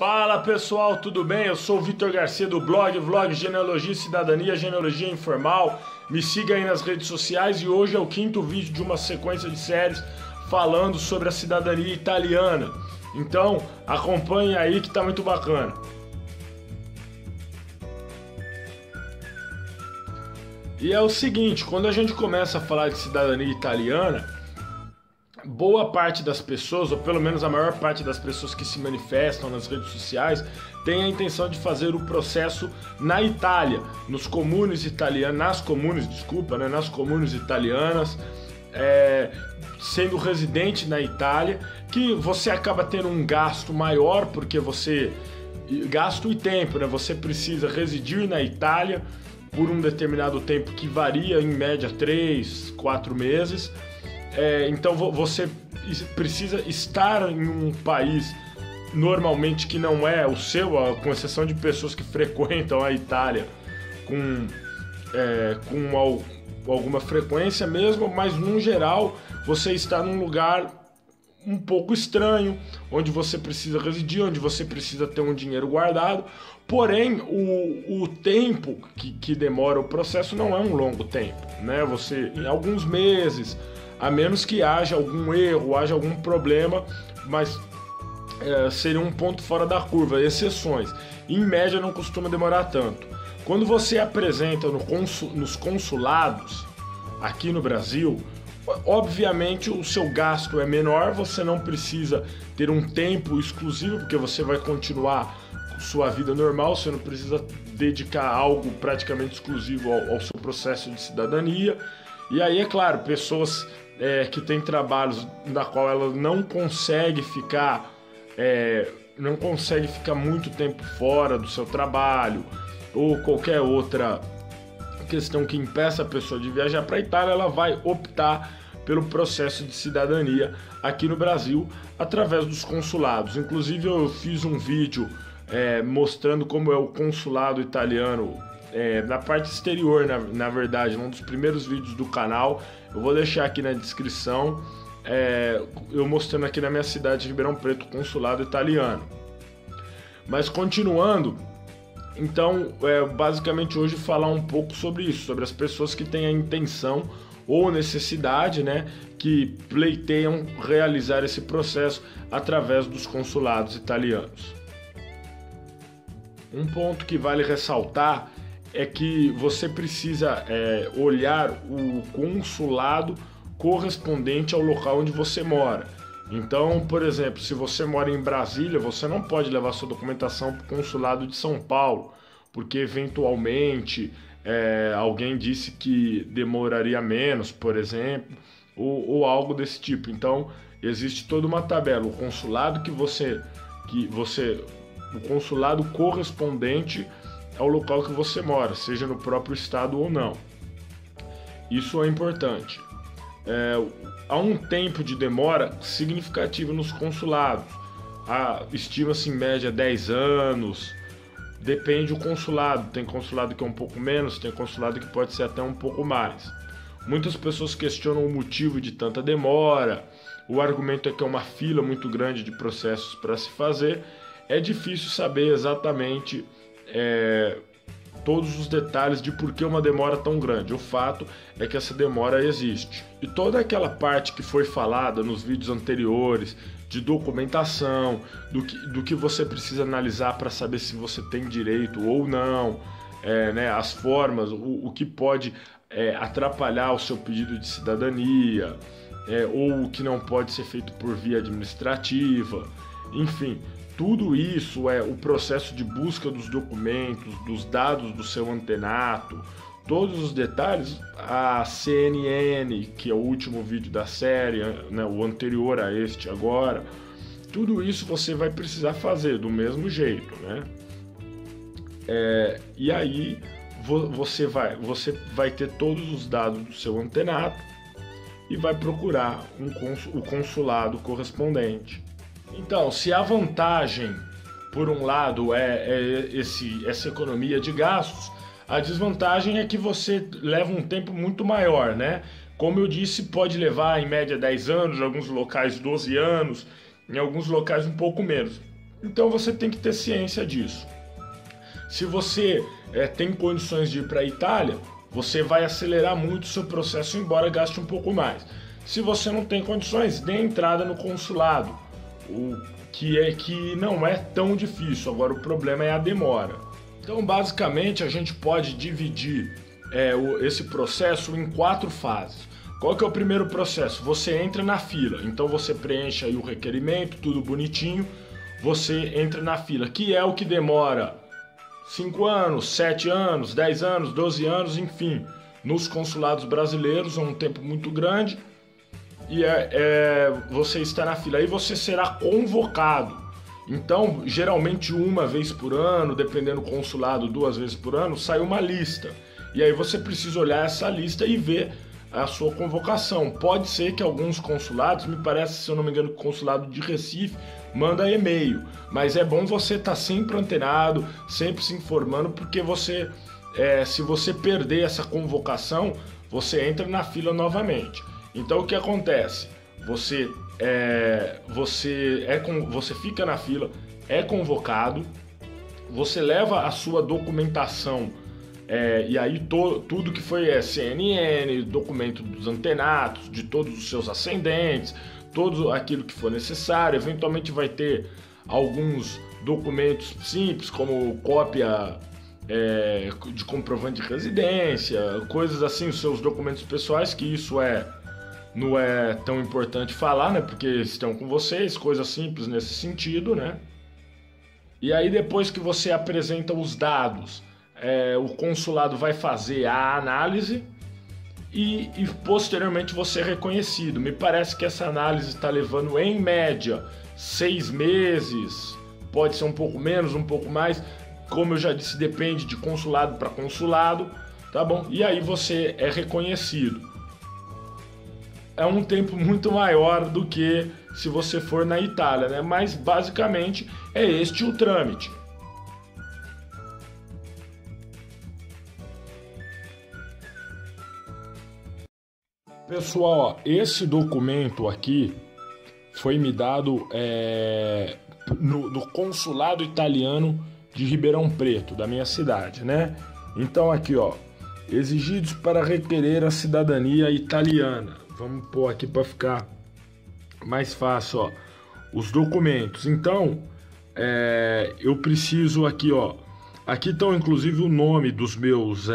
Fala pessoal, tudo bem? Eu sou o Vitor Garcia do Vlog Genealogia e Cidadania, Genealogia Informal. Me siga aí nas redes sociais e hoje é o quinto vídeo de uma sequência de séries falando sobre a cidadania italiana. Então acompanhe aí que tá muito bacana. E é o seguinte, quando a gente começa a falar de cidadania italiana, boa parte das pessoas, ou pelo menos a maior parte das pessoas que se manifestam nas redes sociais, tem a intenção de fazer o processo na Itália, nas comunes italianas, sendo residente na Itália, que você acaba tendo um gasto maior, porque gasto e tempo, né? Você precisa residir na Itália por um determinado tempo que varia em média 3, 4 meses. Então você precisa estar em um país normalmente que não é o seu, com exceção de pessoas que frequentam a Itália com alguma frequência mesmo, mas no geral você está num lugar um pouco estranho, onde você precisa residir, onde você precisa ter um dinheiro guardado. Porém, o tempo que demora o processo não é um longo tempo, né? Você, em alguns meses, a menos que haja algum erro, haja algum problema, mas seria um ponto fora da curva, exceções. Em média não costuma demorar tanto. Quando você apresenta nos consulados, aqui no Brasil, obviamente o seu gasto é menor, você não precisa ter um tempo exclusivo, porque você vai continuar com sua vida normal, você não precisa dedicar algo praticamente exclusivo ao seu processo de cidadania. E aí, é claro, pessoas que têm trabalhos na qual ela não consegue ficar muito tempo fora do seu trabalho, ou qualquer outra questão que impeça a pessoa de viajar para a Itália, ela vai optar pelo processo de cidadania aqui no Brasil através dos consulados. Inclusive eu fiz um vídeo mostrando como é o consulado italiano na parte exterior, na verdade, um dos primeiros vídeos do canal. Eu vou deixar aqui na descrição, eu mostrando aqui na minha cidade de Ribeirão Preto, consulado italiano. Mas continuando, então, basicamente hoje falar um pouco sobre isso, sobre as pessoas que têm a intenção ou necessidade, né, que pleiteiam realizar esse processo através dos consulados italianos. Um ponto que vale ressaltar é que você precisa olhar o consulado correspondente ao local onde você mora. Então, por exemplo, se você mora em Brasília, você não pode levar sua documentação para o consulado de São Paulo, porque eventualmente alguém disse que demoraria menos, por exemplo, ou algo desse tipo. Então, existe toda uma tabela. O consulado o consulado correspondente ao local que você mora, seja no próprio estado ou não. Isso é importante. Há um tempo de demora significativo nos consulados. Estima-se em média 10 anos. Depende do consulado. Tem consulado que é um pouco menos, tem consulado que pode ser até um pouco mais. Muitas pessoas questionam o motivo de tanta demora. O argumento é que é uma fila muito grande de processos para se fazer. É difícil saber exatamente todos os detalhes de por que uma demora tão grande. O fato é que essa demora existe. E toda aquela parte que foi falada nos vídeos anteriores, de documentação, do que você precisa analisar para saber se você tem direito ou não, as formas, o que pode atrapalhar o seu pedido de cidadania, ou o que não pode ser feito por via administrativa, enfim. Tudo isso o processo de busca dos documentos, dos dados do seu antenato, todos os detalhes. A CNN, que é o último vídeo da série, né, o anterior a este agora, tudo isso você vai precisar fazer do mesmo jeito, né? E aí você vai ter todos os dados do seu antenato e vai procurar o consulado correspondente. Então, se a vantagem, por um lado, essa economia de gastos, a desvantagem é que você leva um tempo muito maior, né? Como eu disse, pode levar em média 10 anos, em alguns locais 12 anos, em alguns locais um pouco menos. Então você tem que ter ciência disso. Se você tem condições de ir para a Itália, você vai acelerar muito o seu processo, embora gaste um pouco mais. Se você não tem condições, dê entrada no consulado, que não é tão difícil. Agora o problema é a demora. Então basicamente a gente pode dividir esse processo em 4 fases. Qual que é o primeiro processo? Você entra na fila, então você preenche aí o requerimento, tudo bonitinho, você entra na fila, que é o que demora 5 anos, 7 anos, 10 anos, 12 anos, enfim. Nos consulados brasileiros é um tempo muito grande e você está na fila. Aí você será convocado. Então, geralmente uma vez por ano, dependendo do consulado, 2 vezes por ano, sai uma lista. E aí você precisa olhar essa lista e ver a sua convocação. Pode ser que alguns consulados, me parece, se eu não me engano, o consulado de Recife manda e-mail, mas é bom você estar sempre antenado, sempre se informando, porque se você perder essa convocação, você entra na fila novamente. Então o que acontece? Você fica na fila, é convocado, você leva a sua documentação. E aí tudo que foi CNN, documento dos antenatos, de todos os seus ascendentes, todo aquilo que for necessário. Eventualmente vai ter alguns documentos simples, como cópia de comprovante de residência, coisas assim, os seus documentos pessoais, que isso não é tão importante falar, né? Porque estão com vocês, coisas simples nesse sentido, né? E aí depois que você apresenta os dados, o consulado vai fazer a análise e posteriormente você é reconhecido. Me parece que essa análise está levando em média 6 meses, pode ser um pouco menos, um pouco mais, como eu já disse, depende de consulado para consulado, tá bom? E aí você é reconhecido. É um tempo muito maior do que se você for na Itália, né? Mas basicamente é este o trâmite. Pessoal, ó, esse documento aqui foi me dado no consulado italiano de Ribeirão Preto, da minha cidade, né? Então aqui, ó, exigidos para requerer a cidadania italiana. Vamos pôr aqui para ficar mais fácil, ó, os documentos. Então, eu preciso aqui, ó, aqui estão inclusive o nome dos meus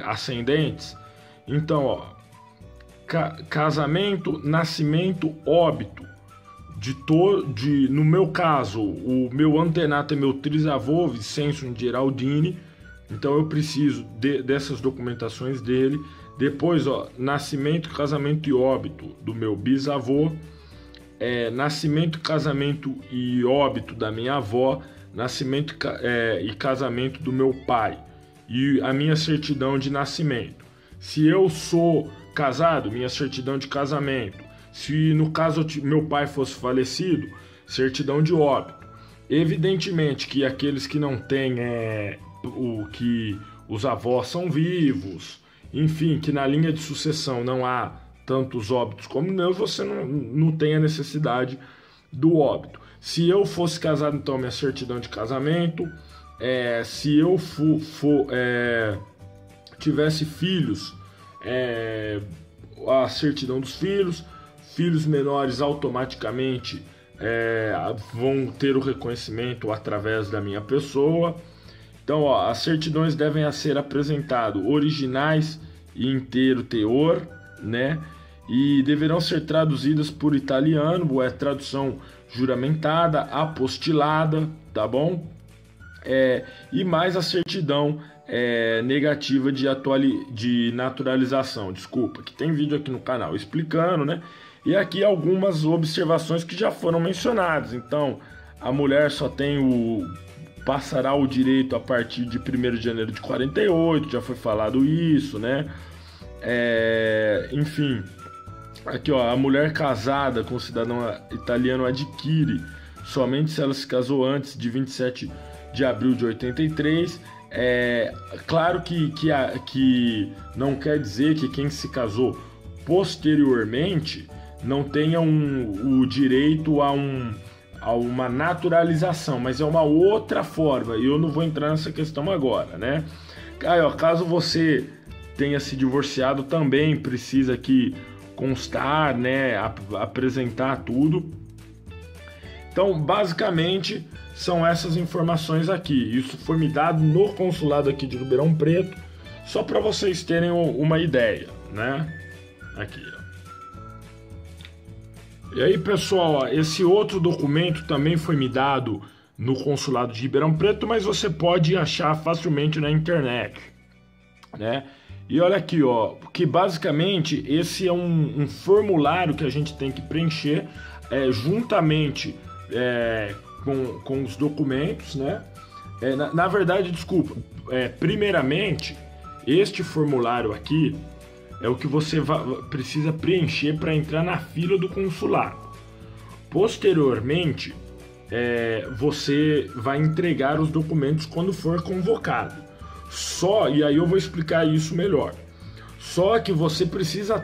ascendentes. Então, ó, casamento, nascimento, óbito. No meu caso, o meu antenato é meu trisavô, Vicêncio Geraldini. Então eu preciso dessas documentações dele. Depois, ó, nascimento, casamento e óbito do meu bisavô. Nascimento, casamento e óbito da minha avó. Nascimento e casamento do meu pai. E a minha certidão de nascimento. Se eu sou casado, minha certidão de casamento. Se no caso meu pai fosse falecido, certidão de óbito. Evidentemente que aqueles que não têm que os avós são vivos, enfim, que na linha de sucessão não há tantos óbitos como meus, você não tem a necessidade do óbito. Se eu fosse casado, então minha certidão de casamento. Se eu tivesse filhos, a certidão dos filhos. Filhos menores automaticamente vão ter o reconhecimento através da minha pessoa. Então, ó, as certidões devem ser apresentadas originais e inteiro teor, né? E deverão ser traduzidas por italiano, tradução juramentada, apostilada, tá bom? E mais a certidão negativa de naturalização, desculpa, que tem vídeo aqui no canal explicando, né? E aqui algumas observações que já foram mencionadas. Então, a mulher só passará o direito a partir de 1º de janeiro de 48, já foi falado isso, né? Enfim, aqui, ó, a mulher casada com cidadão italiano adquire somente se ela se casou antes de 27 de abril de 83. Claro que não quer dizer que quem se casou posteriormente não tenha o direito a a uma naturalização, mas é uma outra forma, e eu não vou entrar nessa questão agora, né? Aí, ó, caso você tenha se divorciado, também precisa que constar, né, apresentar tudo. Então, basicamente, são essas informações aqui. Isso foi me dado no consulado aqui de Ribeirão Preto, só para vocês terem uma ideia, né? Aqui, ó. E aí, pessoal, ó, esse outro documento também foi me dado no consulado de Ribeirão Preto, mas você pode achar facilmente na internet, né? E olha aqui, ó, que basicamente esse é um formulário que a gente tem que preencher juntamente com os documentos, né? Na verdade, desculpa, primeiramente, este formulário aqui é o que você precisa preencher para entrar na fila do consulado. Posteriormente, você vai entregar os documentos quando for convocado. E aí eu vou explicar isso melhor. Só que você precisa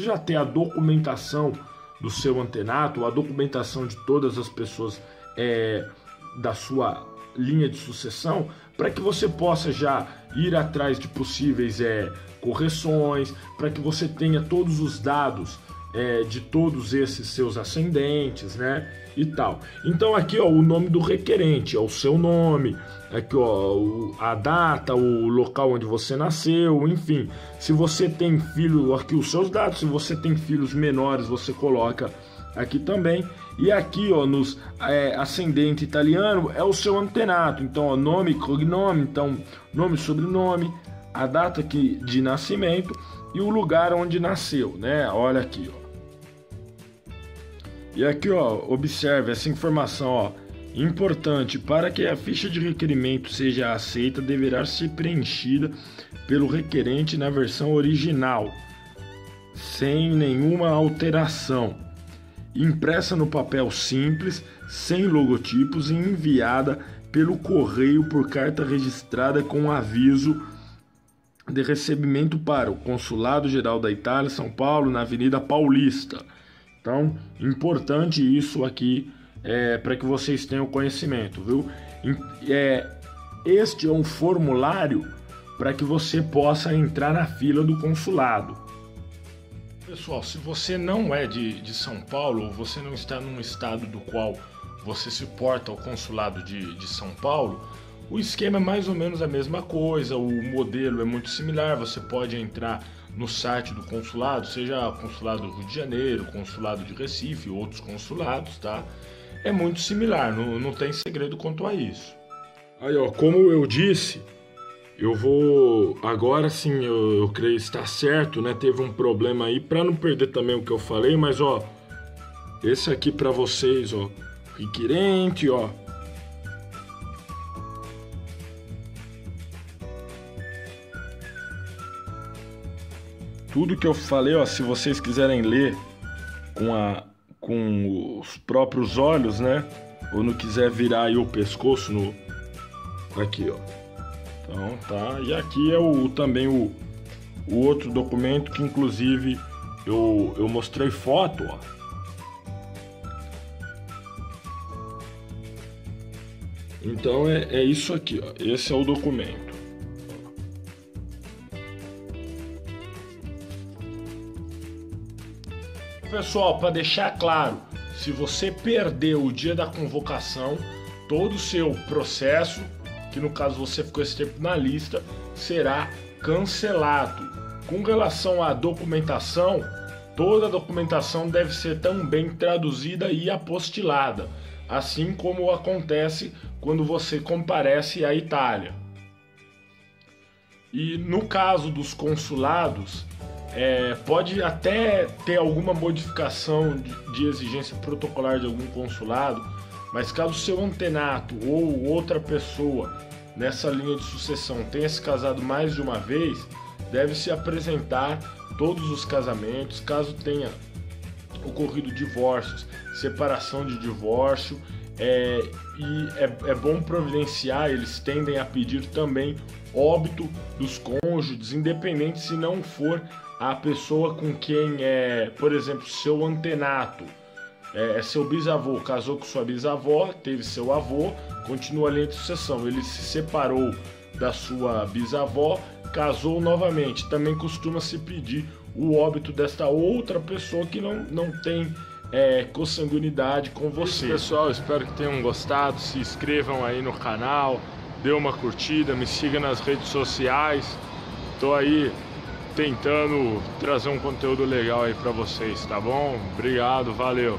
já ter a documentação do seu antenato, a documentação de todas as pessoas da sua linha de sucessão, para que você possa já ir atrás de possíveis correções, para que você tenha todos os dados de todos esses seus ascendentes, né, e tal. Então aqui, ó, o nome do requerente, o seu nome, aqui, ó, a data, o local onde você nasceu, enfim. Se você tem filho, aqui os seus dados. Se você tem filhos menores, você coloca aqui também. E aqui, ó, nos ascendente italiano é o seu antenato. Então, ó, nome, cognome, então nome, sobrenome, a data aqui de nascimento e o lugar onde nasceu, né? Olha aqui, ó. E aqui, ó, observe essa informação, ó. Importante, para que a ficha de requerimento seja aceita, deverá ser preenchida pelo requerente na versão original, sem nenhuma alteração, impressa no papel simples, sem logotipos e enviada pelo correio por carta registrada com aviso de recebimento para o Consulado Geral da Itália, São Paulo, na Avenida Paulista. Então, importante isso aqui, para que vocês tenham conhecimento, viu? Este é um formulário para que você possa entrar na fila do consulado. Pessoal, se você não é de São Paulo, ou você não está num estado do qual você se porta ao consulado de São Paulo, o esquema é mais ou menos a mesma coisa, o modelo é muito similar. Você pode entrar no site do consulado, seja consulado do Rio de Janeiro, consulado de Recife, outros consulados, tá? É muito similar, não tem segredo quanto a isso. Aí, ó, como eu disse, eu vou... Agora sim, eu creio estar certo, né? Teve um problema aí, para não perder também o que eu falei, mas, ó, esse aqui para vocês, ó, requerente, ó. Tudo que eu falei, ó, se vocês quiserem ler com os próprios olhos, né? Ou não quiser virar aí o pescoço aqui, ó. Então, tá. E aqui é também o outro documento que, inclusive, eu mostrei foto, ó. Então, é isso aqui, ó. Esse é o documento. Pessoal, para deixar claro, se você perdeu o dia da convocação, todo o seu processo, que no caso você ficou esse tempo na lista, será cancelado. Com relação à documentação, toda a documentação deve ser também traduzida e apostilada, assim como acontece quando você comparece à Itália. E no caso dos consulados, pode até ter alguma modificação de exigência protocolar de algum consulado, mas caso seu antenato ou outra pessoa nessa linha de sucessão tenha se casado mais de uma vez, deve-se apresentar todos os casamentos. Caso tenha ocorrido divórcios, separação de divórcio, e é bom providenciar, eles tendem a pedir também óbito dos cônjuges, independente se não for a pessoa com quem por exemplo, seu antenato seu bisavô casou com sua bisavó, teve seu avô, continua a linha de sucessão. Ele se separou da sua bisavó, casou novamente. Também costuma se pedir o óbito desta outra pessoa que não tem consanguinidade com você. Isso, pessoal, espero que tenham gostado. Se inscrevam aí no canal, dê uma curtida, me siga nas redes sociais. Tô aí tentando trazer um conteúdo legal aí pra vocês, tá bom? Obrigado, valeu!